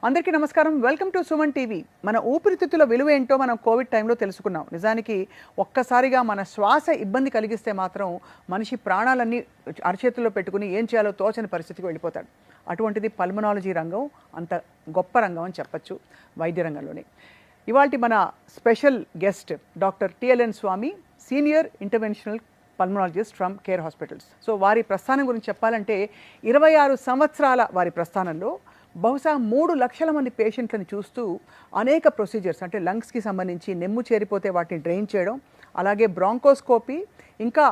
అందరికీ నమస్కారం. Welcome to Suman TV. మన ఊపిరితిత్తుల విలువ ఏంటో మనం కోవిడ్ టైంలో తెలుసుకున్నాం. నిజానికి ఒక్కసారిగా మన శ్వాస ఇబ్బంది కలిగిస్తే మాత్రం మనిషి ప్రాణాలన్నీ అరచేతుల్లో పెట్టుకుని ఏం చేయాలో తోచని పరిస్థితికి వెళ్ళిపోతాడు. అటువంటిది పల్మనాలజీ రంగం అంత గొప్ప రంగం అని చెప్పచ్చు వైద్య రంగంలోనే. ఇవాల్టి మన special guest doctor TLN Swamy, senior interventional pulmonologist from Care Hospitals. So వారి ప్రస్థానం గురించి చెప్పాలంటే 26 సంవత్సరాల వారి ప్రస్థానంలో బహుశా 3 లక్షల మంది పేషెంట్లను చూస్తూ అనేక ప్రొసీజర్స్ అంటే లంగ్స్కి సంబంధించి నెమ్ము చేరిపోతే వాటిని డ్రైన్ చేయడం, అలాగే బ్రాంకోస్కోపీ, ఇంకా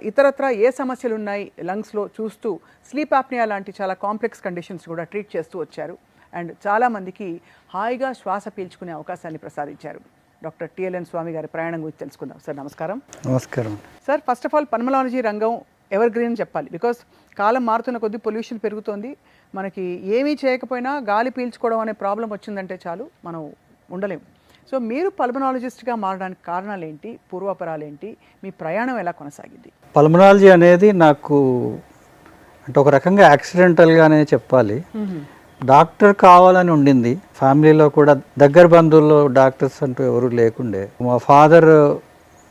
ఇతరత్ర ఏ సమస్యలు ఉన్నాయి లంగ్స్లో చూస్తూ స్లీప్ ఆప్నియా లాంటి చాలా కాంప్లెక్స్ కండిషన్స్ కూడా ట్రీట్ చేస్తూ వచ్చారు. అండ్ చాలామందికి హాయిగా శ్వాస పీల్చుకునే అవకాశాన్ని ప్రసాదించారు. డాక్టర్ టిఎల్ఎన్ స్వామి గారి ప్రయాణం గురించి తెలుసుకుందాం. సార్ నమస్కారం. నమస్కారం sir. First of all pulmonology రంగం ఎవర్ గ్రీన్ చెప్పాలి. బికాస్ కాలం మారుతున్న కొద్దీ పొల్యూషన్ పెరుగుతోంది. మనకి ఏమీ చేయకపోయినా గాలి పీల్చుకోవడం అనే ప్రాబ్లం వచ్చిందంటే చాలు మనం ఉండలేము. సో మీరు పల్మనాలజిస్ట్గా మారడానికి కారణాలు ఏంటి, పూర్వాపరాలు ఏంటి, మీ ప్రయాణం ఎలా కొనసాగింది? పల్మనాలజీ అనేది నాకు అంటే ఒక రకంగా యాక్సిడెంటల్గానే చెప్పాలి. డాక్టర్ కావాలని ఉండింది. ఫ్యామిలీలో కూడా దగ్గర బంధువుల్లో డాక్టర్స్ అంటూ ఎవరు లేకుండే. మా ఫాదర్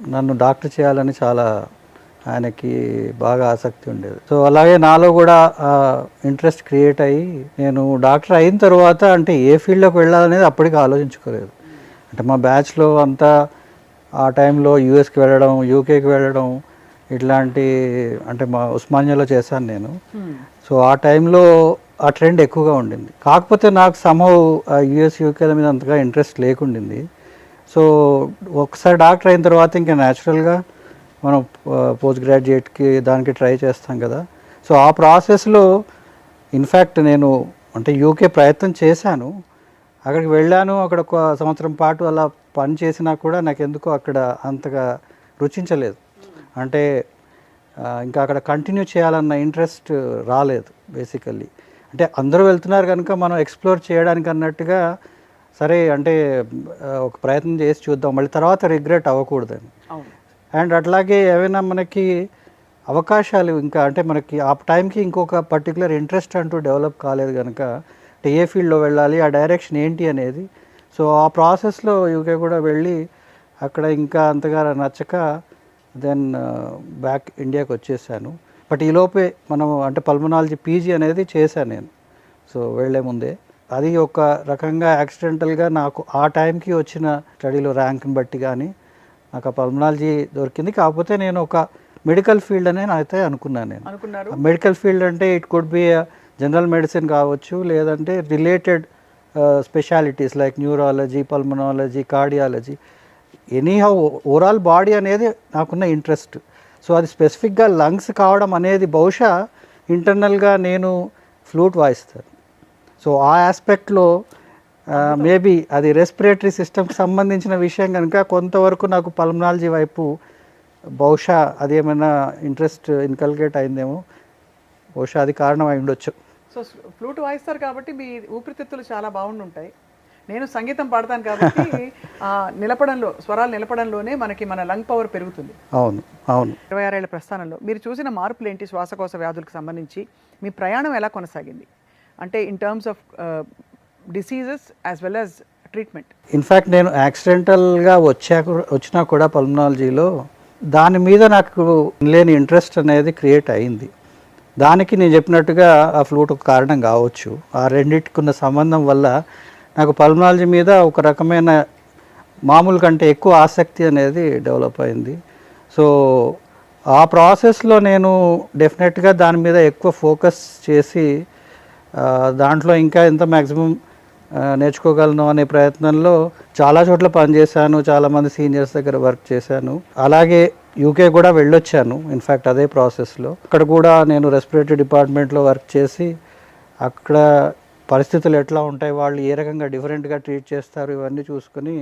నన్ను డాక్టర్ చేయాలని చాలా ఆయనకి బాగా ఆసక్తి ఉండేది. సో అలాగే నాలో కూడా ఇంట్రెస్ట్ క్రియేట్ అయ్యి నేను డాక్టర్ అయిన తర్వాత అంటే ఏ ఫీల్డ్లోకి వెళ్ళాలనేది అప్పటికి ఆలోచించుకోలేదు. అంటే మా బ్యాచ్లో అంతా ఆ టైంలో యూఎస్కి వెళ్ళడం, యూకేకి వెళ్ళడం ఇట్లాంటి అంటే మా ఉస్మానియాలో చేశాను నేను. సో ఆ టైంలో ఆ ట్రెండ్ ఎక్కువగా ఉండింది. కాకపోతే నాకు సంహౌ యూఎస్ యూకేల మీద అంతగా ఇంట్రెస్ట్ లేకుండింది. సో ఒకసారి డాక్టర్ అయిన తర్వాత ఇంకా న్యాచురల్గా మనం పోస్ట్ గ్రాడ్యుయేట్కి దానికి ట్రై చేస్తాం కదా. సో ఆ ప్రాసెస్లో ఇన్ఫ్యాక్ట్ నేను అంటే యూకే ప్రయత్నం చేశాను. అక్కడికి వెళ్ళాను. అక్కడ ఒక సంవత్సరం పాటు అలా పని చేసినా కూడా నాకు ఎందుకో అక్కడ అంతగా రుచించలేదు. అంటే ఇంకా అక్కడ కంటిన్యూ చేయాలన్న ఇంట్రెస్ట్ రాలేదు బేసికల్లీ. అంటే అందరూ వెళ్తున్నారు కనుక మనం ఎక్స్ప్లోర్ చేయడానికి అన్నట్టుగా సరే అంటే ఒక ప్రయత్నం చేసి చూద్దాం, మళ్ళీ తర్వాత రిగ్రెట్ అవ్వకూడదని. అండ్ అట్లాగే ఏమైనా మనకి అవకాశాలు ఇంకా అంటే మనకి ఆ టైంకి ఇంకొక పర్టికులర్ ఇంట్రెస్ట్ అంటూ డెవలప్ కాలేదు కనుక అంటే ఏ ఫీల్డ్లో వెళ్ళాలి, ఆ డైరెక్షన్ ఏంటి అనేది. సో ఆ ప్రాసెస్లో యూకే కూడా వెళ్ళి అక్కడ ఇంకా అంతగా నచ్చక దెన్ బ్యాక్ ఇండియాకి వచ్చేసాను. బట్ ఈలోపే మనం అంటే పల్మనాలజీ పీజీ అనేది చేశాను నేను. సో వెళ్ళే ముందే అది ఒక రకంగా యాక్సిడెంటల్గా నాకు ఆ టైంకి వచ్చిన స్టడీలో ర్యాంక్ని బట్టి కానీ నాకు ఆ పల్మనాలజీ దొరికింది. కాకపోతే నేను ఒక మెడికల్ ఫీల్డ్ అనే అయితే అనుకున్నాను. నేను మెడికల్ ఫీల్డ్ అంటే it could be general medicine కావచ్చు, లేదంటే related specialities like neurology, pulmonology, cardiology, anyhow overall body అనేది నాకున్న ఇంట్రెస్ట్. సో అది స్పెసిఫిక్గా లంగ్స్ కావడం అనేది బహుశా ఇంటర్నల్గా నేను ఫ్లూట్ వాయిస్తాను. సో ఆ ఆస్పెక్ట్లో మేబీ అది రెస్పిరేటరీ సిస్టమ్కి సంబంధించిన విషయం కనుక కొంతవరకు నాకు పల్మనాలజీ వైపు బహుశా అది ఏమైనా ఇంట్రెస్ట్ ఇన్కల్కేట్ అయిందేమో, బహుశా అది కారణం అయి ఉండొచ్చు. సో ఫ్లూట్ వాయిస్తారు కాబట్టి మీ ఊపిరితిత్తులు చాలా బాగుండుంటాయి. నేను సంగీతం పాడతాను కాబట్టి నిలపడంలో స్వరాలు నిలపడంలోనే మనకి మన లంగ్ పవర్ పెరుగుతుంది. అవును అవును. 26 ఏళ్ల ప్రస్థానంలో మీరు చూసిన మార్పులు ఏంటి? శ్వాసకోశ వ్యాధులకు సంబంధించి మీ ప్రయాణం ఎలా కొనసాగింది? అంటే in terms of diseases as well as treatment. In fact నేను యాక్సిడెంటల్గా వచ్చినా కూడా పల్మనాలజీలో దాని మీద నాకు లేని ఇంట్రెస్ట్ అనేది క్రియేట్ అయింది. దానికి నేను చెప్పినట్టుగా ఆ ఫ్లూట్ ఒక కారణం కావచ్చు. ఆ రెండింటికున్న సంబంధం వల్ల నాకు పల్మనాలజీ మీద ఒక రకమైన మామూలు కంటే ఎక్కువ ఆసక్తి అనేది డెవలప్ అయింది. సో ఆ ప్రాసెస్లో నేను డెఫినెట్గా దాని మీద ఎక్కువ ఫోకస్ చేసి దాంట్లో ఇంకా ఎంత మ్యాక్సిమం నేర్చుకోగలను అనే ప్రయత్నంలో చాలా చోట్ల పనిచేశాను. చాలామంది సీనియర్స్ దగ్గర వర్క్ చేశాను. అలాగే యూకే కూడా వెళ్ళొచ్చాను. ఇన్ఫ్యాక్ట్ అదే ప్రాసెస్లో అక్కడ కూడా నేను రెస్పిరేటరీ డిపార్ట్మెంట్లో వర్క్ చేసి అక్కడ పరిస్థితులు ఎట్లా ఉంటాయి, వాళ్ళు ఏ రకంగా డిఫరెంట్గా ట్రీట్ చేస్తారు, ఇవన్నీ చూసుకుని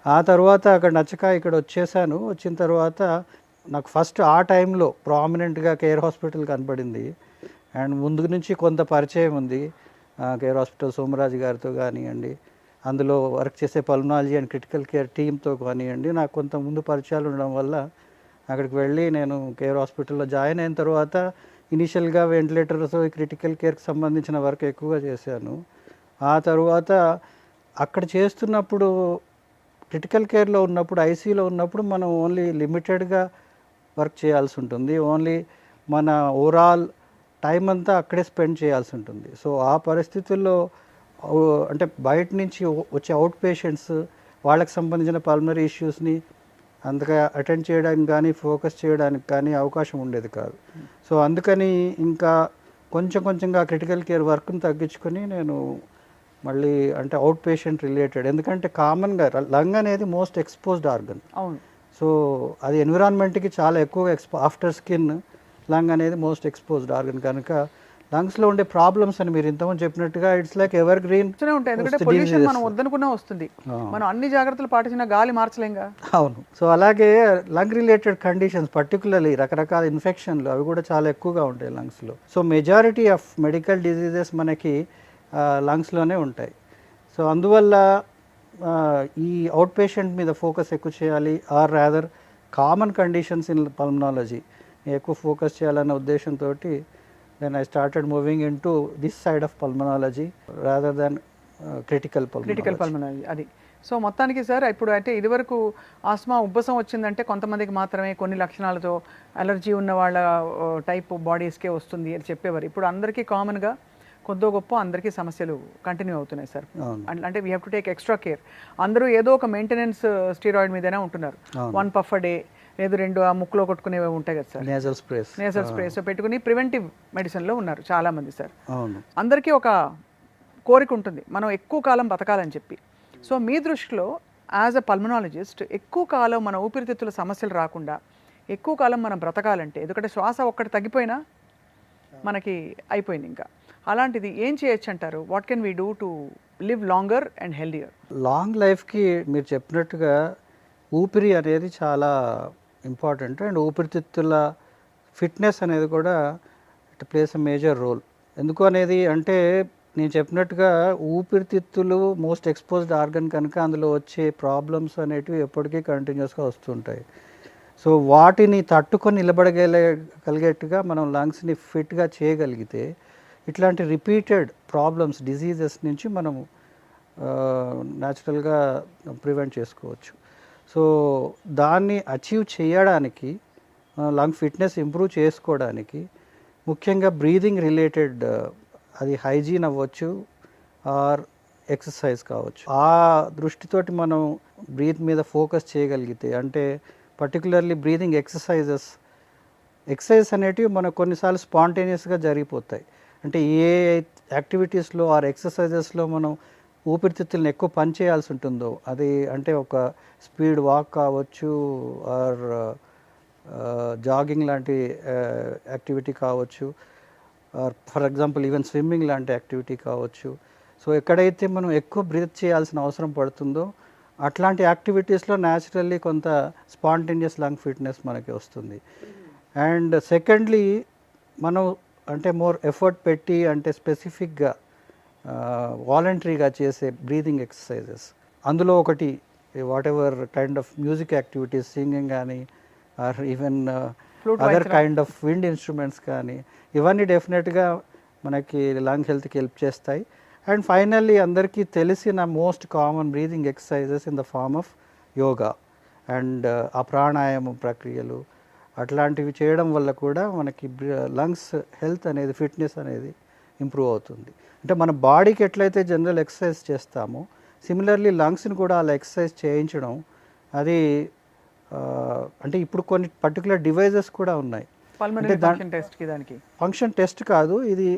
ఆ తర్వాత అక్కడ నచ్చక ఇక్కడ వచ్చేసాను. వచ్చిన తర్వాత నాకు ఫస్ట్ ఆ టైంలో ప్రామినెంట్గా కేర్ హాస్పిటల్ కనపడింది. అండ్ ముందు నుంచి కొంత పరిచయం ఉంది కేర్ హాస్పిటల్ సోమరాజు గారితో కానివ్వండి, అందులో వర్క్ చేసే పల్మనాలజీ అండ్ క్రిటికల్ కేర్ టీంతో కానివ్వండి, నాకు కొంత ముందు పరిచయాలు ఉండడం వల్ల అక్కడికి వెళ్ళి నేను కేర్ హాస్పిటల్లో జాయిన్ అయిన తర్వాత ఇనిషియల్గా వెంటిలేటర్స్, క్రిటికల్ కేర్కి సంబంధించిన వర్క్ ఎక్కువగా చేశాను. ఆ తర్వాత అక్కడ చేస్తున్నప్పుడు క్రిటికల్ కేర్లో ఉన్నప్పుడు ఐసీయూలో ఉన్నప్పుడు మనం ఓన్లీ లిమిటెడ్గా వర్క్ చేయాల్సి ఉంటుంది. ఓన్లీ మన ఓవరాల్ టైం అంతా అక్కడే స్పెండ్ చేయాల్సి ఉంటుంది. సో ఆ పరిస్థితుల్లో అంటే బయట నుంచి వచ్చే అవుట్ పేషెంట్స్ వాళ్ళకి సంబంధించిన పల్మనరీ ఇష్యూస్ని అంతగా అటెండ్ చేయడానికి కానీ ఫోకస్ చేయడానికి కానీ అవకాశం ఉండేది కాదు. సో అందుకని ఇంకా కొంచెంగా క్రిటికల్ కేర్ వర్క్ని తగ్గించుకొని నేను మళ్ళీ అంటే అవుట్ పేషెంట్ రిలేటెడ్, ఎందుకంటే కామన్గా లంగ్ అనేది మోస్ట్ ఎక్స్పోజ్డ్ ఆర్గన్. అవును. సో అది ఎన్విరాన్మెంట్కి చాలా ఎక్కువగా ఆఫ్టర్ స్కిన్ లంగ్ అనేది మోస్ట్ ఎక్స్పోజ్డ్ ఆర్గన్ కనుక లంగ్స్లో ఉండే ప్రాబ్లమ్స్ అని మీరు ఇంతకుముందు చెప్పినట్టుగా ఇట్స్ లైక్ ఎవర్ గ్రీన్ ఉంటాయి. ఎందుకంటే పొల్యూషన్ మనం వద్దనుకున్నా వస్తుంది, మనం అన్ని జాగ్రత్తలు పాటించిన గాలి మార్చలేంగా. అవును. సో అలాగే లంగ్ రిలేటెడ్ కండిషన్స్ పర్టికులర్లీ రకరకాల ఇన్ఫెక్షన్లు అవి కూడా చాలా ఎక్కువగా ఉంటాయి లంగ్స్లో. So majority of medical diseases మనకి లంగ్స్లోనే ఉంటాయి. సో అందువల్ల ఈ అవుట్ పేషెంట్ మీద ఫోకస్ ఎక్కువ చేయాలి, or rather common conditions in pulmonology ఎక్కువ ఫోకస్ చేయాలన్న ఉద్దేశంతో then I started moving in to this side of pulmonology rather than critical pulmonology. అది సో మొత్తానికి సార్ ఇప్పుడు అంటే ఇదివరకు ఆస్మా ఉబ్బసం వచ్చిందంటే కొంతమందికి మాత్రమే కొన్ని లక్షణాలతో అలర్జీ ఉన్న వాళ్ళ టైప్ బాడీస్కే వస్తుంది అని చెప్పేవారు. ఇప్పుడు అందరికీ కామన్గా కొద్దో గొప్ప అందరికీ సమస్యలు కంటిన్యూ అవుతున్నాయి సార్. అంటే we have to take extra care. అందరూ ఏదో ఒక మెయింటెనెన్స్ స్టీరాయిడ్ మీదనే ఉంటున్నారు. 1 puff a day, లేదు 2 ఆ ముక్కులో కొట్టుకునేవి ఉంటాయి కదా సార్, నేజల్ స్ప్రేస్ పెట్టుకుని ప్రివెంటివ్ మెడిసిన్లో ఉన్నారు చాలామంది సార్. అందరికీ ఒక కోరిక ఉంటుంది మనం ఎక్కువ కాలం బతకాలని చెప్పి. సో మీ దృష్టిలో యాజ్ అ పల్మనాలజిస్ట్ ఎక్కువ కాలం మన ఊపిరితిత్తుల సమస్యలు రాకుండా ఎక్కువ కాలం మనం బ్రతకాలంటే, ఎందుకంటే శ్వాస ఒక్కటి తగ్గిపోయినా మనకి అయిపోయింది ఇంకా, అలాంటిది ఏం చేయొచ్చు అంటారు? What can we do to live longer and healthier? Long లైఫ్కి మీరు చెప్పినట్టుగా ఊపిరి అనేది చాలా ఇంపార్టెంట్ అండ్ ఊపిరితిత్తుల ఫిట్నెస్ అనేది కూడా it plays a major role. ఎందుకు అనేది అంటే నేను చెప్పినట్టుగా ఊపిరితిత్తులు మోస్ట్ ఎక్స్పోజ్డ్ ఆర్గన్ కనుక అందులో వచ్చే ప్రాబ్లమ్స్ అనేటివి ఎప్పటికీ కంటిన్యూస్గా వస్తుంటాయి. సో వాటిని తట్టుకొని నిలబడగలిగేట్టుగా మనం లంగ్స్ని ఫిట్గా చేయగలిగితే ఇట్లాంటి రిపీటెడ్ ప్రాబ్లమ్స్ డిజీజెస్ నుంచి మనము న్యాచురల్గా ప్రివెంట్ చేసుకోవచ్చు. సో దాన్ని అచీవ్ చేయడానికి లంగ్ ఫిట్నెస్ ఇంప్రూవ్ చేసుకోవడానికి ముఖ్యంగా బ్రీదింగ్ రిలేటెడ్, అది హైజీన్ అవ్వచ్చు ఆర్ ఎక్సర్సైజ్ కావచ్చు, ఆ దృష్టితోటి మనం బ్రీత్ మీద ఫోకస్ చేయగలిగితే, అంటే పర్టికులర్లీ బ్రీదింగ్ ఎక్సర్సైజెస్ అనేటివి మనకు కొన్నిసార్లు స్పాంటేనియస్గా జరిగిపోతాయి. అంటే ఏ యాక్టివిటీస్లో ఆర్ ఎక్సర్సైజెస్లో మనం ఊపిరితిత్తులను ఎక్కువ పని చేయాల్సి ఉంటుందో, అది అంటే ఒక స్పీడ్ వాక్ కావచ్చు ఆర్ జాగింగ్ లాంటి యాక్టివిటీ కావచ్చు, ఫర్ ఎగ్జాంపుల్ ఈవెన్ స్విమ్మింగ్ లాంటి యాక్టివిటీ కావచ్చు. సో ఎక్కడైతే మనం ఎక్కువ బ్రీత్ చేయాల్సిన అవసరం పడుతుందో అట్లాంటి యాక్టివిటీస్లో న్యాచురల్లీ కొంత స్పాంటేనియస్ లంగ్ ఫిట్నెస్ మనకి వస్తుంది. అండ్ సెకండ్లీ మనం అంటే మోర్ ఎఫర్ట్ పెట్టి అంటే స్పెసిఫిక్గా వాలంటరీగా చేసే బ్రీదింగ్ ఎక్సర్సైజెస్, అందులో ఒకటి whatever kind of music activities, singing కానీ or even other kind of wind instruments కానీ, ఇవన్నీ డెఫినెట్గా మనకి లంగ్ హెల్త్కి హెల్ప్ చేస్తాయి. అండ్ ఫైనల్లీ అందరికీ తెలిసిన most common breathing exercises in the form of yoga and ఆ ప్రాణాయామం ప్రక్రియలు అట్లాంటివి చేయడం వల్ల కూడా మనకి లంగ్స్ హెల్త్ అనేది, ఫిట్నెస్ అనేది ఇంప్రూవ్ అవుతుంది. అంటే మన బాడీకి ఎట్లయితే జనరల్ ఎక్సర్సైజ్ చేస్తామో సిమిలర్లీ లంగ్స్ని కూడా అలా ఎక్సర్సైజ్ చేయించడం, అది అంటే ఇప్పుడు కొన్ని పర్టికులర్ డివైజెస్ కూడా ఉన్నాయి. ఫంక్షన్ టెస్ట్ కాదు ఇది,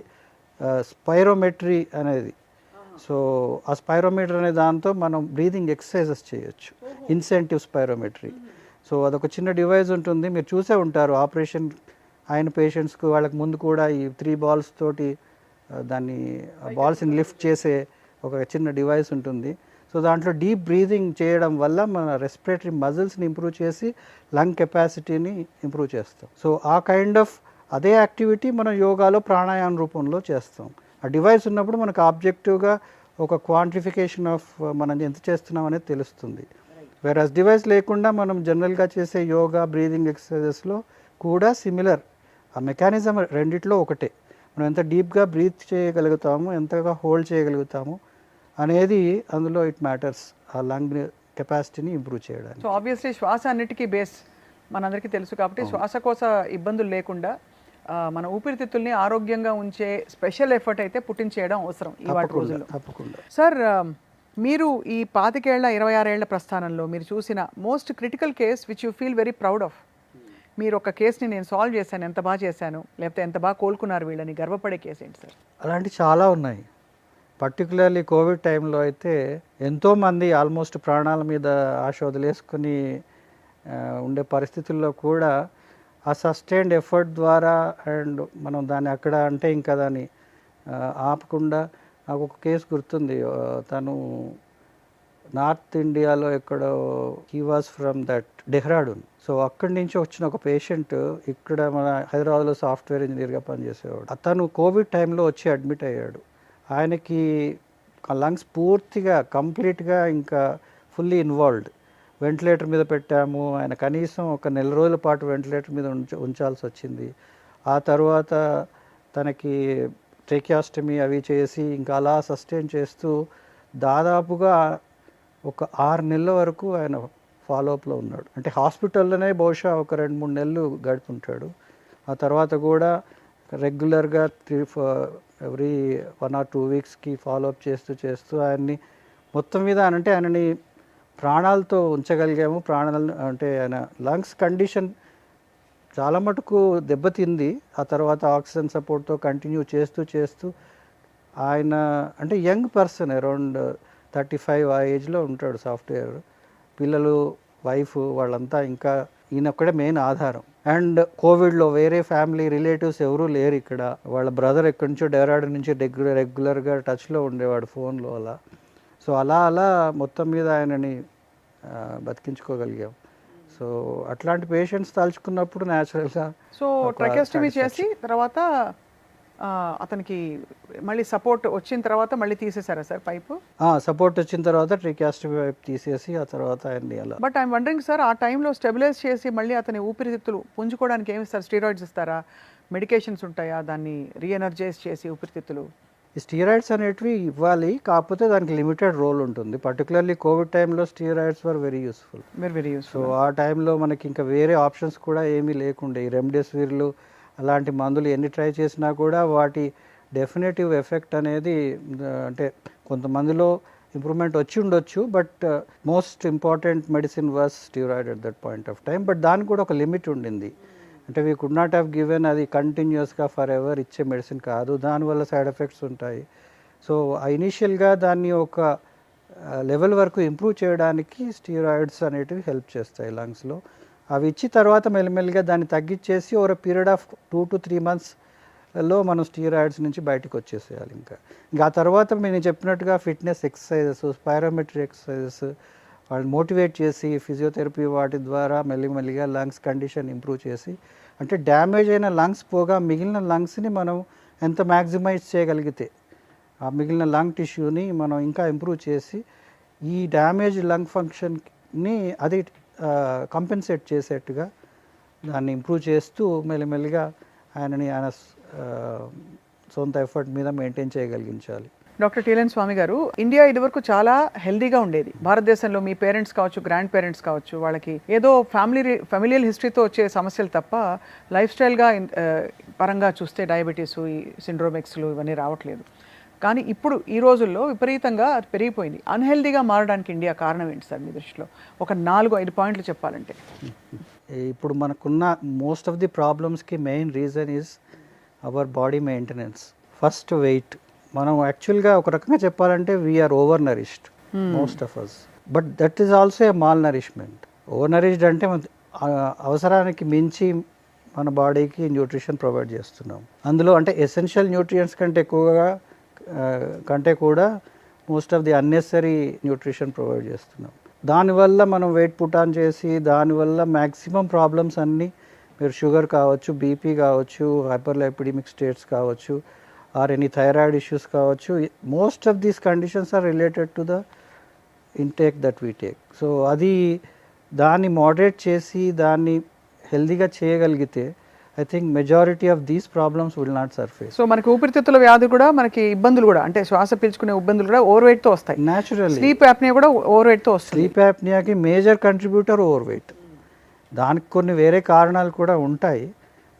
స్పైరోమెట్రీ అనేది. సో ఆ స్పైరోమీటర్ అనే దాంతో మనం బ్రీదింగ్ ఎక్సర్సైజెస్ చేయొచ్చు, ఇన్సెంటివ్ స్పైరోమెట్రీ. సో అదొక చిన్న డివైస్ ఉంటుంది, మీరు చూసే ఉంటారు ఆపరేషన్ అయిన పేషెంట్స్కి, వాళ్ళకి ముందు కూడా ఈ 3 balls తోటి దాన్ని బాల్స్ని లిఫ్ట్ చేసే ఒక చిన్న డివైస్ ఉంటుంది. సో దాంట్లో డీప్ బ్రీదింగ్ చేయడం వల్ల మన రెస్పిరేటరీ మజిల్స్ని ఇంప్రూవ్ చేసి లంగ్ కెపాసిటీని ఇంప్రూవ్ చేస్తాం. సో ఆ కైండ్ ఆఫ్ అదే యాక్టివిటీ మనం యోగాలో ప్రాణాయామ రూపంలో చేస్తాం. ఆ డివైస్ ఉన్నప్పుడు మనకు ఆబ్జెక్టివ్గా ఒక క్వాంటిఫికేషన్ ఆఫ్ మనం ఎంత చేస్తున్నాం అనేది తెలుస్తుంది. వేరస్ డివైస్ లేకుండా మనం జనరల్గా చేసే యోగా బ్రీదింగ్ ఎక్సర్సైజెస్లో కూడా సిమిలర్, ఆ మెకానిజం రెండిట్లో ఒకటే. మనం ఎంత డీప్గా బ్రీత్ చేయగలుగుతామో, ఎంతగా హోల్డ్ చేయగలుగుతామో అనేది అందులో ఇట్ మ్యాటర్స్, ఆ లంగ్ కెపాసిటీని ఇంప్రూవ్ చేయడానికి. సో ఆబ్వియస్లీ శ్వాస అన్నిటికీ బేస్ మనందరికీ తెలుసు కాబట్టి శ్వాసకోశ ఇబ్బందులు లేకుండా మన ఊపిరితిత్తుల్ని ఆరోగ్యంగా ఉంచే స్పెషల్ ఎఫర్ట్ అయితే పుట్టించేయడం అవసరం ఈ వాటి రోజుల్లో. తప్పకుండా. సార్, మీరు ఈ 25 ఏళ్ల 26 ఏళ్ల ప్రస్థానంలో మీరు చూసిన most critical case which you feel very proud of, మీరు ఒక కేసుని నేను సాల్వ్ చేశాను, ఎంత బాగా చేశాను, లేకపోతే ఎంత బాగా కోలుకున్నారు వీళ్ళని గర్వపడే కేసు ఏంటి సార్? అలాంటి చాలా ఉన్నాయి. పర్టికులర్లీ కోవిడ్ టైంలో అయితే ఎంతోమంది ఆల్మోస్ట్ ప్రాణాల మీద ఆశ వదిలేసుకుని ఉండే పరిస్థితుల్లో కూడా ఆ సస్టైన్డ్ ఎఫర్ట్ ద్వారా అండ్ మనం దాన్ని అక్కడ అంటే ఇంకా దాన్ని ఆపకుండా, నాకు ఒక కేసు గుర్తుంది. తను నార్త్ ఇండియాలో ఎక్కడో he was from that Dehradun. So అక్కడి నుంచి వచ్చిన ఒక పేషెంట్ ఇక్కడ మన హైదరాబాద్లో సాఫ్ట్వేర్ ఇంజనీర్గా పనిచేసేవాడు. అతను కోవిడ్ టైంలో వచ్చి అడ్మిట్ అయ్యాడు. ఆయనకి లంగ్స్ పూర్తిగా కంప్లీట్గా ఇంకా ఫుల్లీ ఇన్వాల్వ్డ్. వెంటిలేటర్ మీద పెట్టాము. ఆయన కనీసం ఒక నెల రోజుల పాటు వెంటిలేటర్ మీద ఉంచాల్సి వచ్చింది. ఆ తర్వాత తనకి ట్రేకియాస్టమీ అవి చేసి ఇంకా అలా సస్టైన్ చేస్తూ దాదాపుగా ఒక 6 నెలల వరకు ఆయన ఫాలోఅప్లో ఉన్నాడు. అంటే హాస్పిటల్లోనే బహుశా ఒక 2-3 నెలలు గడుపుంటాడు. ఆ తర్వాత కూడా రెగ్యులర్గా ఎవ్రీ 1 or 2 వీక్స్కి ఫాలోఅప్ చేస్తూ ఆయన్ని మొత్తం మీద అంటే ఆయనని ప్రాణాలతో ఉంచగలిగాము. ప్రాణాలు అంటే ఆయన లంగ్స్ కండిషన్ చాలా మటుకు దెబ్బతింది. ఆ తర్వాత ఆక్సిజన్ సపోర్ట్తో కంటిన్యూ చేస్తూ ఆయన అంటే యంగ్ పర్సన్, అరౌండ్ 35 ఆ ఏజ్లో ఉంటాడు. సాఫ్ట్వేర్ పిల్లలు, వైఫ్ వాళ్ళంతా, ఇంకా ఈయన ఒక్కడే మెయిన్ ఆధారం. అండ్ కోవిడ్లో వేరే ఫ్యామిలీ రిలేటివ్స్ ఎవరూ లేరు ఇక్కడ. వాళ్ళ బ్రదర్ ఎక్కడి నుంచో డెహ్రాడూన్ నుంచి రెగ్యులర్గా టచ్లో ఉండేవాడు ఫోన్లో అలా. సో అలా మొత్తం మీద ఆయనని బతికించుకోగలిగాం. సో అట్లాంటి పేషెంట్స్ తలుచుకున్నప్పుడు న్యాచురల్గా సో ట్రకెస్టమీ చేసి తర్వాత అతనికి మళ్ళీ సపోర్ట్ వచ్చిన తర్వాత మళ్ళీ తీసేశారా సార్ పైపు? సపోర్ట్ వచ్చిన తర్వాత ట్రకెస్టమీ పైప్ తీసేసి ఆ తర్వాత ఆయన్ని అలా. బట్ ఐఎమ్ వండరింగ్ సార్, ఆ టైంలో స్టెబిలైజ్ చేసి మళ్ళీ అతని ఊపిరితిత్తులు పుంజుకోవడానికి ఏమి సార్, స్టీరాయిడ్స్ ఇస్తారా, మెడికేషన్స్ ఉంటాయా దాన్ని రీఎనర్జైజ్ చేసి ఊపిరితిత్తులు? ఈ స్టీరాయిడ్స్ అనేటివి ఇవ్వాలి, కాకపోతే దానికి లిమిటెడ్ రోల్ ఉంటుంది. పర్టికులర్లీ కోవిడ్ టైంలో steroids were very useful. So ఆ టైంలో మనకి ఇంకా వేరే ఆప్షన్స్ కూడా ఏమీ లేకుండే. ఈ రెమ్డెసివిర్లు అలాంటి మందులు ఎన్ని ట్రై చేసినా కూడా వాటి డెఫినేటివ్ ఎఫెక్ట్ అనేది అంటే కొంతమందిలో ఇంప్రూవ్మెంట్ వచ్చి ఉండొచ్చు, but most important medicine was steroid at that point of time. But దానికి కూడా ఒక లిమిట్ ఉండింది. అంటే we could not have given అది కంటిన్యూస్గా ఫర్ ఎవర్ ఇచ్చే మెడిసిన్ కాదు, దానివల్ల సైడ్ ఎఫెక్ట్స్ ఉంటాయి. సో ఇనీషియల్గా దాన్ని ఒక లెవెల్ వరకు ఇంప్రూవ్ చేయడానికి స్టీరాయిడ్స్ అనేటివి హెల్ప్ చేస్తాయి లంగ్స్లో. అవి ఇచ్చి తర్వాత మెల్లిమెల్లిగా దాన్ని తగ్గించేసి ఓవర్ పీరియడ్ ఆఫ్ 2 to 3 monthsలో మనం స్టీరాయిడ్స్ నుంచి బయటకు వచ్చేసేయాలి. ఇంకా ఆ తర్వాత నేను చెప్పినట్టుగా ఫిట్నెస్ ఎక్సర్సైజెస్, స్పైరోమెట్రీ ఎక్సర్సైజెస్, వాళ్ళు మోటివేట్ చేసి ఫిజియోథెరపీ వాటి ద్వారా మెల్లిమెల్లిగా లంగ్స్ కండిషన్ ఇంప్రూవ్ చేసి, అంటే డ్యామేజ్ అయిన లంగ్స్ పోగా మిగిలిన లంగ్స్ని మనం ఎంత మ్యాక్సిమైజ్ చేయగలిగితే ఆ మిగిలిన లంగ్ టిష్యూని మనం ఇంకా ఇంప్రూవ్ చేసి ఈ డ్యామేజ్ లంగ్ ఫంక్షన్ని అది కంపెన్సేట్ చేసేట్టుగా దాన్ని ఇంప్రూవ్ చేస్తూ మెల్లిమెల్లిగా ఆయన సొంత ఎఫర్ట్ మీద మెయింటైన్ చేయగలిగించాలి. డాక్టర్ టీఎల్ఎన్ స్వామి గారు, ఇండియా ఇదివరకు చాలా హెల్దీగా ఉండేది. భారతదేశంలో మీ పేరెంట్స్ కావచ్చు, గ్రాండ్ పేరెంట్స్ కావచ్చు, వాళ్ళకి ఏదో ఫ్యామిలియల్ హిస్టరీతో వచ్చే సమస్యలు తప్ప లైఫ్ స్టైల్గా పరంగా చూస్తే డయాబెటీసు, ఈ సిండ్రోమిక్స్లు ఇవన్నీ రావట్లేదు. కానీ ఇప్పుడు ఈ రోజుల్లో విపరీతంగా అది పెరిగిపోయింది. అన్హెల్దీగా మారడానికి ఇండియా కారణం ఏంటి సార్ మీ దృష్టిలో? ఒక 4-5 పాయింట్లు చెప్పాలంటే. ఇప్పుడు మనకున్న మోస్ట్ ఆఫ్ ది ప్రాబ్లమ్స్కి main reason is our body maintenance. First weight. మనం యాక్చువల్గా ఒక రకంగా చెప్పాలంటే we are overnourished most of us, but that is also a malnourishment. Overnourished అంటే అవసరానికి మించి మన బాడీకి న్యూట్రిషన్ ప్రొవైడ్ చేస్తున్నాం. అందులో అంటే ఎసెన్షియల్ న్యూట్రియంట్స్ కంటే కూడా most of the unnecessary nutrition provide చేస్తున్నాం. దానివల్ల మనం వెయిట్ పుట్ ఆన్ చేసి దానివల్ల మ్యాక్సిమం ప్రాబ్లమ్స్ అన్నీ, మీరు షుగర్ కావచ్చు, బీపీ కావచ్చు, హైపర్లైపిడమిక్ స్టేట్స్ కావచ్చు, ఆర్ ఎనీ థైరాయిడ్ ఇష్యూస్ కావచ్చు, most of these conditions are related to the intake that we take. So అది దాన్ని మోడరేట్ చేసి దాన్ని హెల్దీగా చేయగలిగితే I think majority of these problems will not surface. So మనకి ఊపిరితిత్తుల వ్యాధి కూడా మనకి ఇబ్బందులు కూడా అంటే శ్వాస పీల్చుకునే ఇబ్బందులు కూడా ఓవర్ వెయిట్ తో వస్తాయి. న్యాచురల్లీ స్లీప్ యాప్నియా కూడా ఓవర్ వెయిట్ తో వస్తుంది. స్లీప్ యాప్నియాకి మేజర్ కంట్రిబ్యూటర్ ఓవర్ వెయిట్. దానికి కొన్ని వేరే కారణాలు కూడా ఉంటాయి,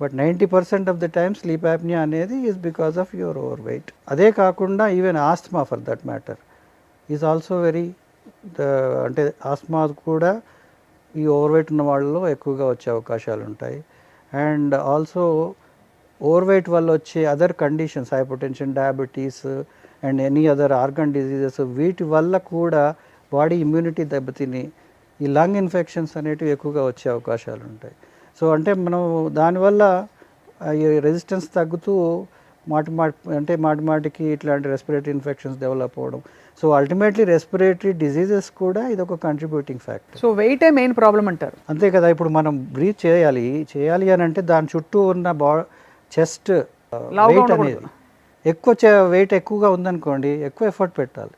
but 90% of the time sleep apnea అనేది is because of your overweight. అదే కాకుండా even asthma for that matter is also very అంటే ఆస్మా కూడా ఈ ఓవర్ వెయిట్ ఉన్న వాళ్ళలో ఎక్కువగా వచ్చే అవకాశాలు ఉంటాయి. అండ్ ఆల్సో ఓవర్ వెయిట్ వల్ల వచ్చే other conditions, hypertension, diabetes and any other organ diseases, వీటి వల్ల కూడా బాడీ ఇమ్యూనిటీ దెబ్బతిని ఈ లంగ్ ఇన్ఫెక్షన్స్ అనేటివి ఎక్కువగా వచ్చే అవకాశాలు ఉంటాయి. సో అంటే మనం దానివల్ల ఈ రెసిస్టెన్స్ తగ్గుతూ మాటికి ఇట్లాంటి రెస్పిరేటరీ ఇన్ఫెక్షన్స్ డెవలప్ అవ్వడం. సో అల్టిమేట్లీ రెస్పిరేటరీ డిజీజెస్ కూడా ఇది ఒక కంట్రిబ్యూటింగ్ ఫ్యాక్టర్. సో వెయిటే మెయిన్ ప్రాబ్లం అంటారు. అంతే కదా. ఇప్పుడు మనం బ్రీత్ చేయాలి అని అంటే దాని చుట్టూ ఉన్న చెస్ట్ వెయిట్ అనేది వెయిట్ ఎక్కువగా ఉందనుకోండి, ఎక్కువ ఎఫర్ట్ పెట్టాలి.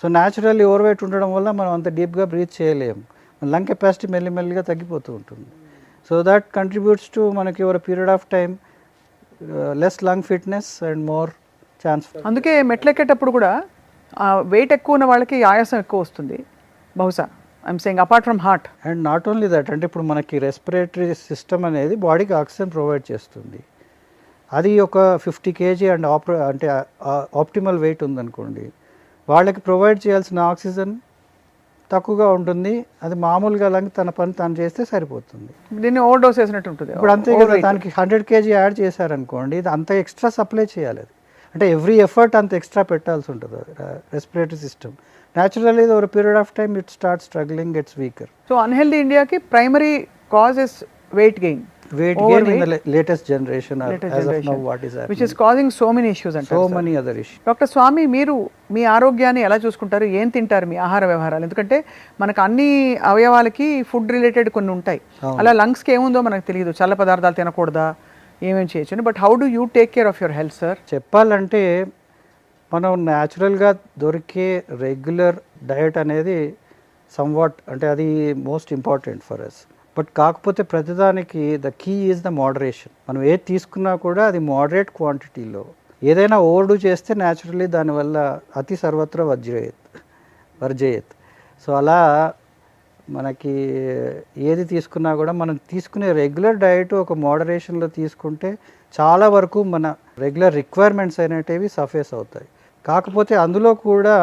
సో న్యాచురల్లీ ఓవర్ వెయిట్ ఉండడం వల్ల మనం అంత డీప్గా బ్రీత్ చేయలేము, లంగ్ కెపాసిటీ మెల్లిమెల్లిగా తగ్గిపోతూ ఉంటుంది. సో దట్ కంట్రిబ్యూట్స్ టు మనకి over period of time less lung fitness and more chance. అందుకే మెట్లెక్కేటప్పుడు కూడా వెయిట్ ఎక్కువ ఉన్న వాళ్ళకి ఆయాసం ఎక్కువ వస్తుంది బహుశా. I'm saying apart from heart. And not only that, అంటే ఇప్పుడు మనకి రెస్పిరేటరీ సిస్టమ్ అనేది బాడీకి ఆక్సిజన్ ప్రొవైడ్ చేస్తుంది. అది ఒక 50 kg అండ్ అంటే ఆప్టిమల్ వెయిట్ ఉందనుకోండి, వాళ్ళకి ప్రొవైడ్ చేయాల్సిన ఆక్సిజన్ తక్కువగా ఉంటుంది. అది మామూలుగా లంగ్ తన పని తాను చేస్తే సరిపోతుంది. దీన్ని ఓవర్ డోస్ చేసినట్టు ఉంటుంది. ఇప్పుడు అంతే కదా, దానికి 100 kg యాడ్ చేశారనుకోండి, ఇది అంత ఎక్స్ట్రా సప్లై చేయాలి. అది అంటే ఎవ్రీ ఎఫర్ట్ అంత ఎక్స్ట్రా పెట్టాల్సి ఉంటుంది respiratory system. Naturally over period of time it start struggling, gets weaker. So unhealthy ఇండియాకి primary cause is weight gain. Weight gain in the latest generation as of now what is happening, which is causing so many issues and so many other issues. Doctor Swamy, మీరు మీ ఆరోగ్యాన్ని ఎలా చూసుకుంటారు? ఏం తింటారు? మీ ఆహార వ్యవహారాలు, ఎందుకంటే మనకు అన్ని అవయవాలకి ఫుడ్ రిలేటెడ్ కొన్ని ఉంటాయి. అలా లంగ్స్కి ఏముందో మనకు తెలియదు, చల్ల పదార్థాలు తినకూడదా, ఏమేమి చేయొచ్చు. But how do you take care of your health sir? చెప్పాలంటే మనం న్యాచురల్గా దొరికే రెగ్యులర్ డయట్ అనేది సమ్వాట్ అంటే అది most important for us. But కాకపోతే ప్రతిదానికి the key is the moderation. మనం ఏది తీసుకున్నా కూడా అది మోడరేట్ క్వాంటిటీలో. ఏదైనా ఓవర్డూ చేస్తే న్యాచురల్లీ దానివల్ల అతి సర్వత్ర వర్జయేత్. సో అలా మనకి ఏది తీసుకున్నా కూడా మనం తీసుకునే రెగ్యులర్ డయట్ ఒక మోడరేషన్లో తీసుకుంటే చాలా వరకు మన రెగ్యులర్ రిక్వైర్మెంట్స్ అనేటివి సఫేస్ అవుతాయి. కాకపోతే అందులో కూడా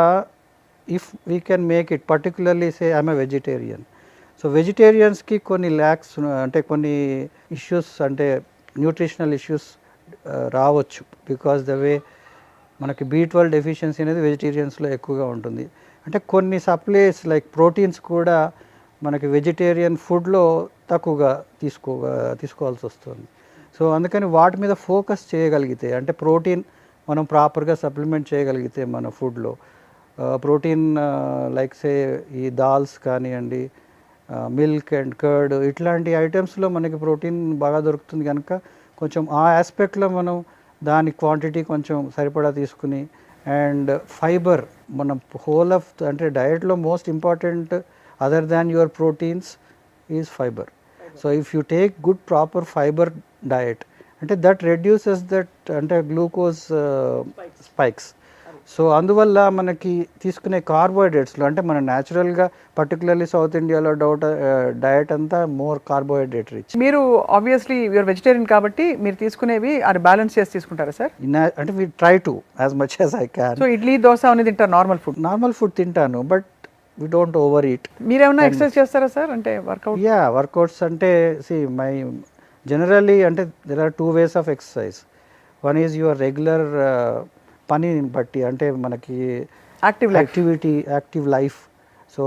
if we can make it, particularly say I'm a vegetarian. So వెజిటేరియన్స్కి కొన్ని ల్యాక్స్ అంటే కొన్ని ఇష్యూస్ అంటే న్యూట్రిషనల్ ఇష్యూస్ రావచ్చు. బికాస్ ద వే మనకి B12 డెఫిషియన్సీ అనేది వెజిటేరియన్స్లో ఎక్కువగా ఉంటుంది. అంటే కొన్ని సప్లైస్ లైక్ ప్రోటీన్స్ కూడా మనకి వెజిటేరియన్ ఫుడ్లో తక్కువగా తీసుకోవాల్సి వస్తుంది. సో అందుకని వాటి మీద ఫోకస్ చేయగలిగితే, అంటే ప్రోటీన్ మనం ప్రాపర్గా సప్లిమెంట్ చేయగలిగితే మన ఫుడ్లో ప్రోటీన్ లైక్ సే ఈ దాల్స్ కానివ్వండి, మిల్క్ అండ్ కర్డ్ ఇట్లాంటి ఐటమ్స్లో మనకి ప్రోటీన్ బాగా దొరుకుతుంది కనుక కొంచెం ఆ ఆస్పెక్ట్లో మనం దాని క్వాంటిటీ కొంచెం సరిపడా తీసుకుని, అండ్ ఫైబర్ మనం హోల్ ఆఫ్ అంటే డయట్లో most important other than your proteins is fibre. So if you take good proper fibre diet అంటే దట్ రెడ్యూసెస్ దట్ అంటే గ్లూకోజ్ స్పైక్స్. సో అందువల్ల మనకి తీసుకునే కార్బోహైడ్రేట్స్లో అంటే మన న్యాచురల్గా పర్టికులర్లీ సౌత్ ఇండియాలో డయట్ అంతా మోర్ కార్బోహైడ్రేట్ రిచ్. మీరు ఆబ్వియస్లీ యూఆర్ వెజిటేరియన్ కాబట్టి మీరు తీసుకునేవి అది బ్యాలెన్స్ చేసి తీసుకుంటారా సార్? అంటే we try to as much as I can. So idli dosa అనేది తింటారు? నార్మల్ ఫుడ్ తింటాను, but we don't over eat. మీరేమన్నా ఎక్సర్సైజ్ చేస్తారా సార్? అంటే వర్కౌట్స్ అంటే జనరల్లీ అంటే there are 2 ways of exercise. One is your regular పనిని బట్టి, అంటే మనకి యాక్టివ్ లైఫ్. సో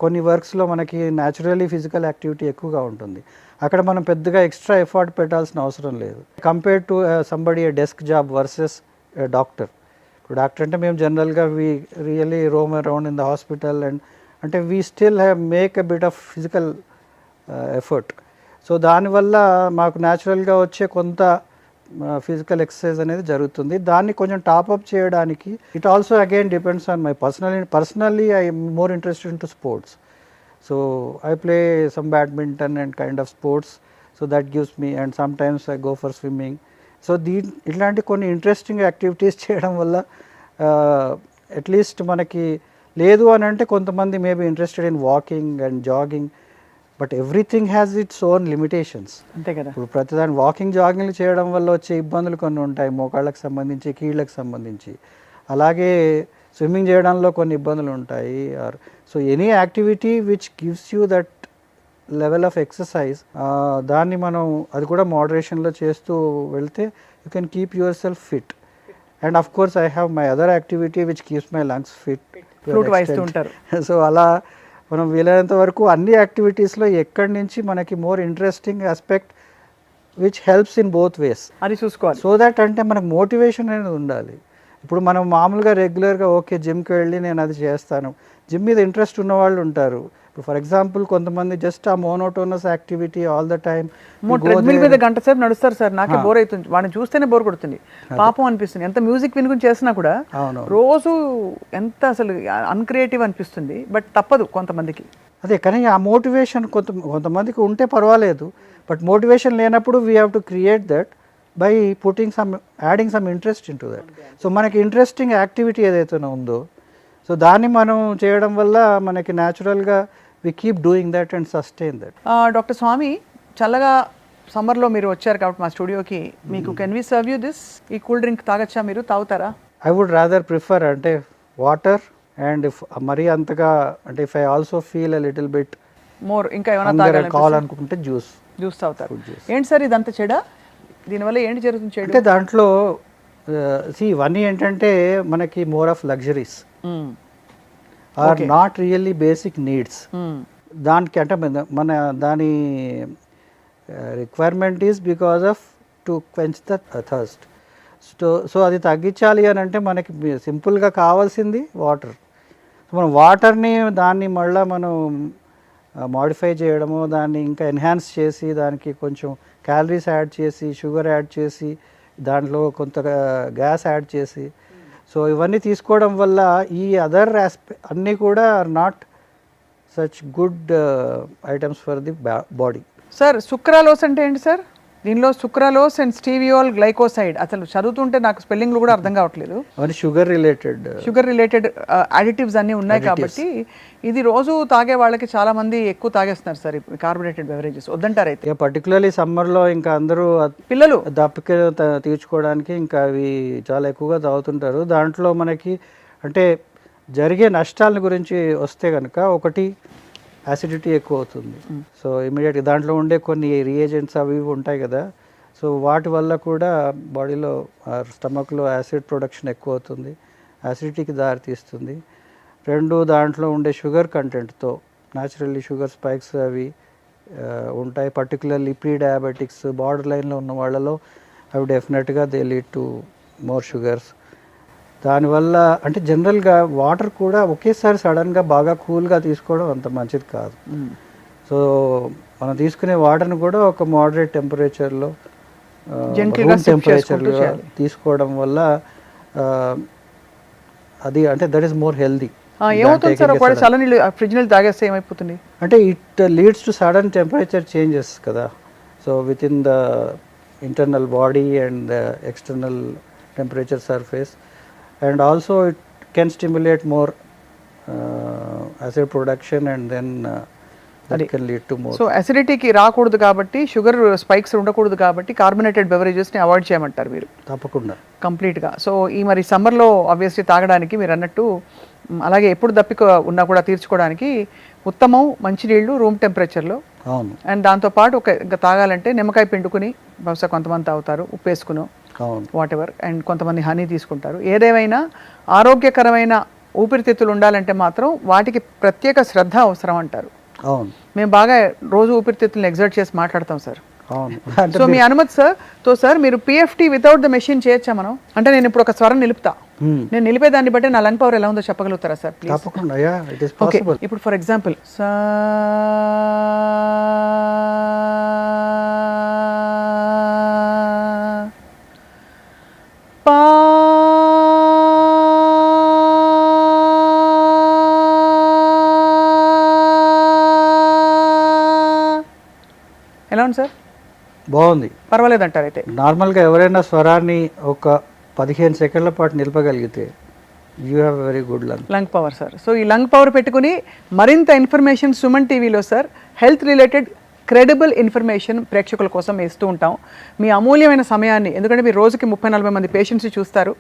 కొన్ని వర్క్స్లో మనకి న్యాచురల్లీ ఫిజికల్ యాక్టివిటీ ఎక్కువగా ఉంటుంది. అక్కడ మనం పెద్దగా ఎక్స్ట్రా ఎఫర్ట్ పెట్టాల్సిన అవసరం లేదు compare to somebody desk job versus doctor. ఇప్పుడు డాక్టర్ అంటే మేము జనరల్గా we really roam around in the hospital and అంటే we still make a bit of physical effort. So దానివల్ల మాకు న్యాచురల్గా వచ్చే కొంత ఫిజికల్ ఎక్సర్సైజ్ అనేది జరుగుతుంది. దాన్ని కొంచెం టాప్అప్ చేయడానికి it also again depends on my personally I more interested in to sports. So I play some badminton and kind of sports. So that gives me, and some times I go for swimming. So ఇట్లాంటి కొన్ని interesting activities చేయడం వల్ల at least మనకి లేదు అని అంటే కొంతమంది maybe interested in walking and jogging, but everything has its own limitations. అంతే కదా. ఇప్పుడు ప్రతిదాని వాకింగ్ జాగింగ్లు చేయడం వల్ల వచ్చే ఇబ్బందులు కొన్ని ఉంటాయి, మోకాళ్ళకి సంబంధించి, కీళ్ళకి సంబంధించి. అలాగే స్విమ్మింగ్ చేయడంలో కొన్ని ఇబ్బందులు ఉంటాయి. Or so any activity which gives you that level of exercise, దాన్ని మనం అది కూడా మోడరేషన్లో చేస్తూ వెళ్తే you can keep yourself fit. And of course I have my other activity which keeps my lungs fit. Flute వాయిస్తూ ఉంటారు. So అలా మనం వీలైనంత వరకు అన్ని యాక్టివిటీస్లో ఎక్కడి నుంచి మనకి more interesting aspect which helps in both ways అది చూసుకోవాలి. సో దట్ అంటే మనకు మోటివేషన్ అనేది ఉండాలి. ఇప్పుడు మనం మామూలుగా రెగ్యులర్గా ఓకే జిమ్కి వెళ్ళి నేను అది చేస్తాను, జిమ్ మీద ఇంట్రెస్ట్ ఉన్న వాళ్ళు ఉంటారు. ఇప్పుడు ఫర్ ఎగ్జాంపుల్ కొంతమంది జస్ట్ ఆ monotonous activity all the time treadmill మీద గంట సేపు నడుస్తారు సార్, నాకే బోర్ అవుతుంది, వాడిని చూస్తేనే బోర్ కొడుతుంది, పాపం అనిపిస్తుంది. ఎంత మ్యూజిక్ వినుకుని చేసినా కూడా రోజు ఎంత అసలు అన్క్రియేటివ్ అనిపిస్తుంది. బట్ తప్పదు కొంతమందికి. అదే, కానీ ఆ మోటివేషన్ కొంతమందికి ఉంటే పర్వాలేదు, బట్ మోటివేషన్ లేనప్పుడు we have to create that by putting some adding some interest into that. So మనకి ఇంట్రెస్టింగ్ యాక్టివిటీ ఏదైతే ఉందో సో దాన్ని మనం చేయడం వల్ల మనకి న్యాచురల్గా we keep doing that and sustain that. Doctor Swamy, చల్లగా సమ్మర్లో మీరు వచ్చారు కాబట్టి మా స్టూడియోకి, మీకు can we serve you this, ఈ కూల్ డ్రింక్ తాగచ్చా, మీరు తాగుతారా? ఐ వుడ్ రాదర్ ప్రిఫర్ అంటే వాటర్, అండ్ ఇఫ్ మరీ అంతగా అంటే if I also feel a little bit more ఇంకా ఏమైనా కావాలనుకుంటే జ్యూస్ తాగుతారు. ఏంటి సార్ ఇదంతా చెడా? దీనివల్ల ఏంటి జరుగుతుంది చెడు? అంటే దాంట్లో ఇవన్నీ ఏంటంటే మనకి more of luxuries are not really basic needs. దానికి అంటే మన దాని requirement is because of to quench the thirst. So అది తగ్గించాలి అని అంటే మనకి సింపుల్గా కావాల్సింది వాటర్. సో మనం వాటర్ని దాన్ని మళ్ళీ మనం మాడిఫై చేయడము, దాన్ని ఇంకా ఎన్హాన్స్ చేసి దానికి కొంచెం క్యాలరీస్ యాడ్ చేసి, షుగర్ యాడ్ చేసి, దాంట్లో కొంత గ్యాస్ యాడ్ చేసి, సో ఇవన్నీ తీసుకోవడం వల్ల ఈ అదర్ అన్నీ కూడా are not such good items for the body. Sir sucralose అంటే ఏంటి సార్? దీనిలో సుక్రాలోస్ అండ్ స్టీవియోల్ గ్లైకోసైడ్, అసలు చదువుతుంటే నాకు స్పెల్లింగ్లు కూడా అర్థం కావట్లేదు. అవన్నీ షుగర్ రిలేటెడ్ అడిటివ్స్ అన్నీ ఉన్నాయి కాబట్టి ఇది రోజు తాగే వాళ్ళకి చాలా మంది ఎక్కువ తాగేస్తున్నారు సార్ కార్బోనేటెడ్ బెవరేజెస్. వద్దంటారు అయితే? పర్టికులర్లీ సమ్మర్లో ఇంకా అందరూ పిల్లలు దప్పిక తీర్చుకోవడానికి ఇంకా అవి చాలా ఎక్కువగా తాగుతుంటారు. దాంట్లో మనకి అంటే జరిగే నష్టాల గురించి వస్తే కనుక, ఒకటి యాసిడిటీ ఎక్కువ అవుతుంది. సో ఇమీడియట్గా దాంట్లో ఉండే కొన్ని రియేజెంట్స్ అవి ఇవి ఉంటాయి కదా, సో వాటి వల్ల కూడా బాడీలో స్టమక్లో యాసిడ్ ప్రొడక్షన్ ఎక్కువ అవుతుంది, యాసిడిటీకి దారితీస్తుంది. రెండు, దాంట్లో ఉండే షుగర్ కంటెంట్తో న్యాచురల్లీ షుగర్ స్పైక్స్ అవి ఉంటాయి. పర్టికులర్లీ ప్రీ డయాబెటిక్స్ బార్డర్ లైన్లో ఉన్న వాళ్ళలో అవి డెఫినెట్గా they lead to more sugars. దానివల్ల అంటే జనరల్గా వాటర్ కూడా ఒకేసారి సడన్గా బాగా కూల్గా తీసుకోవడం అంత మంచిది కాదు. సో మనం తీసుకునే వాటర్ని కూడా ఒక మోడరేట్ టెంపరేచర్లో తీసుకోవడం వల్ల అది అంటే దట్ ఈస్ మోర్ హెల్దీ. ఏమవుతుంది సార్ ఒకవేళ చల్లనీళ్ళు ఫ్రిడ్జ్ నీళ్ళు తాగేస్తే ఏమైపోతుంది అంటే it leads to sudden temperature changes కదా. So within the internal body and the external temperature surface, and also it can stimulate more acid production, and then that can lead to more. So అసిడిటీకి రాకూడదు కాబట్టి, sugar spikes ఉండకూడదు కాబట్టి carbonated బెవరేజెస్ని avoid చేయమంటారు మీరు? తప్పకుండా, కంప్లీట్గా. So ఈ మరి సమ్మర్లో ఆబ్వియస్లీ తాగడానికి మీరు అన్నట్టు, అలాగే ఎప్పుడు దప్పిక ఉన్నా కూడా తీర్చుకోవడానికి ఉత్తమం మంచినీళ్ళు రూమ్ టెంపరేచర్లో. అవును. అండ్ దాంతోపాటు ఇంకా తాగాలంటే నిమ్మకాయ పిండుకుని, బహుశా కొంతమంది తాగుతారు ఉప్పు వేసుకుని, వాట్ ఎవర్, అండ్ కొంతమంది హనీ తీసుకుంటారు. ఏదేమైనా ఆరోగ్యకరమైన ఊపిరితిత్తులు ఉండాలంటే మాత్రం వాటికి ప్రత్యేక శ్రద్ధ అవసరం అంటారు. అవును. మేము బాగా రోజు ఊపిరితిత్తులను ఎగ్జర్ట్ చేసి మాట్లాడతాం సార్. అవును. సో మీ అనుమతి సార్, తో సార్ మీరు పిఎఫ్టీ వితౌట్ ద మెషిన్ చేయొచ్చా మనం? అంటే నేను ఇప్పుడు ఒక స్వరం నిలుపుతా, నేను నిలిపేదాన్ని బట్టి నా లంగ్ పవర్ ఎలా ఉందో చెప్పగలుగుతారా సార్ ప్లీజ్? తప్పకుండా, యా ఇట్ ఇస్ పాసిబుల్. ఇప్పుడు ఫర్ ఎగ్జాంపుల్ ఎలా ఉంది సార్? బాగుంది. పర్వాలేదంటారు అయితే? నార్మల్గా ఎవరైనా స్వరాన్ని ఒక 15 సెకండ్ల పాటు నిలపగలిగితే you have very good lung power sir. So ఈ లంగ్ పవర్ పెట్టుకుని మరింత ఇన్ఫర్మేషన్ సుమన్ టీవీలో sir health related credible information ప్రేక్షకుల కోసం ఇస్తూ ఉంటాం. మీ అమూల్యమైన సమయాన్ని, ఎందుకంటే మీరు రోజుకి 30-40 మంది పేషెంట్స్ చూస్తారు,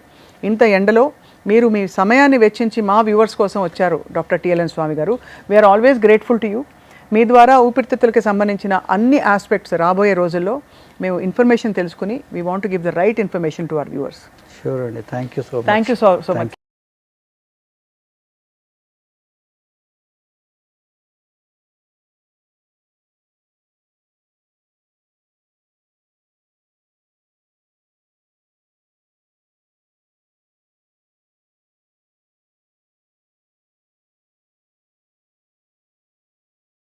ఇంత ఎండలో మీరు మీ సమయాన్ని వెచ్చించి మా వ్యూవర్స్ కోసం వచ్చారు డాక్టర్ టిఎల్ఎన్ స్వామి గారు. We are always grateful to you. మీ ద్వారా ఊపిరితిత్తులకి సంబంధించిన అన్ని ఆస్పెక్ట్స్ రాబోయే రోజుల్లో మేము ఇన్ఫర్మేషన్ తెలుసుకుని we want to give the right information to our viewers. Sure అండి. Thank you so much. Thank you so much.